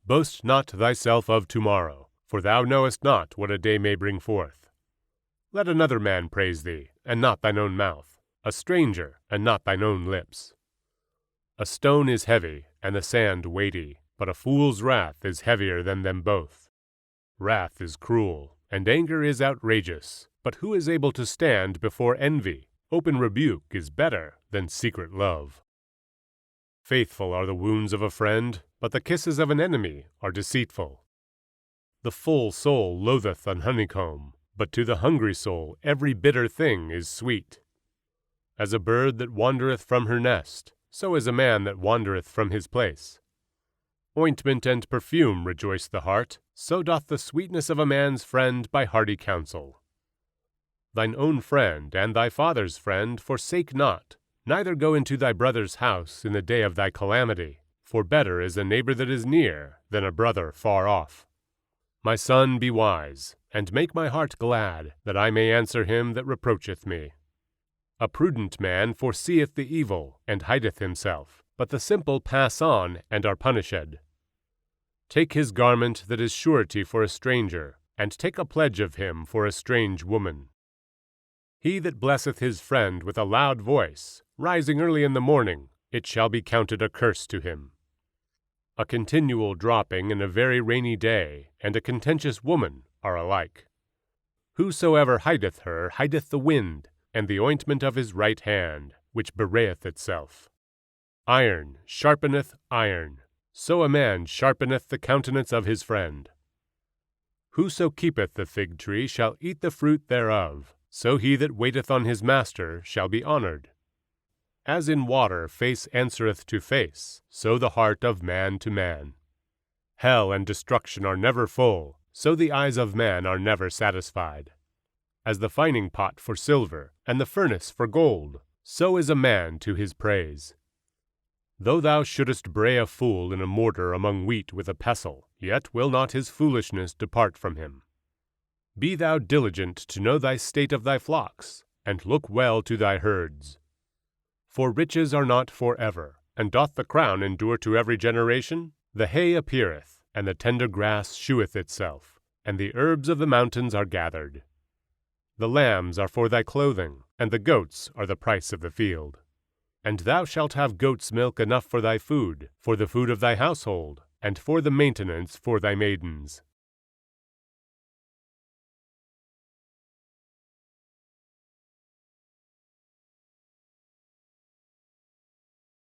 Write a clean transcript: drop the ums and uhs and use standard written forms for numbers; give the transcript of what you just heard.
Boast not thyself of tomorrow, for thou knowest not what a day may bring forth. Let another man praise thee, and not thine own mouth, a stranger, and not thine own lips. A stone is heavy, and the sand weighty, but a fool's wrath is heavier than them both. Wrath is cruel, and anger is outrageous, but who is able to stand before envy? Open rebuke is better than secret love. Faithful are the wounds of a friend, but the kisses of an enemy are deceitful. The full soul loatheth an honeycomb, but to the hungry soul every bitter thing is sweet. As a bird that wandereth from her nest, so is a man that wandereth from his place. Ointment and perfume rejoice the heart, so doth the sweetness of a man's friend by hearty counsel. Thine own friend and thy father's friend forsake not, neither go into thy brother's house in the day of thy calamity, for better is a neighbor that is near than a brother far off. My son, be wise, and make my heart glad, that I may answer him that reproacheth me. A prudent man foreseeth the evil, and hideth himself, but the simple pass on and are punished. Take his garment that is surety for a stranger, and take a pledge of him for a strange woman. He that blesseth his friend with a loud voice, rising early in the morning, it shall be counted a curse to him. A continual dropping in a very rainy day, and a contentious woman are alike. Whosoever hideth her hideth the wind, and the ointment of his right hand, which bewrayeth itself. Iron sharpeneth iron, so a man sharpeneth the countenance of his friend. Whoso keepeth the fig tree shall eat the fruit thereof, so he that waiteth on his master shall be honored. As in water face answereth to face, so the heart of man to man. Hell and destruction are never full, so the eyes of man are never satisfied. As the fining pot for silver, and the furnace for gold, so is a man to his praise. Though thou shouldest bray a fool in a mortar among wheat with a pestle, yet will not his foolishness depart from him. Be thou diligent to know thy state of thy flocks, and look well to thy herds. For riches are not forever, and doth the crown endure to every generation? The hay appeareth, and the tender grass sheweth itself, and the herbs of the mountains are gathered. The lambs are for thy clothing, and the goats are the price of the field. And thou shalt have goat's milk enough for thy food, for the food of thy household, and for the maintenance for thy maidens.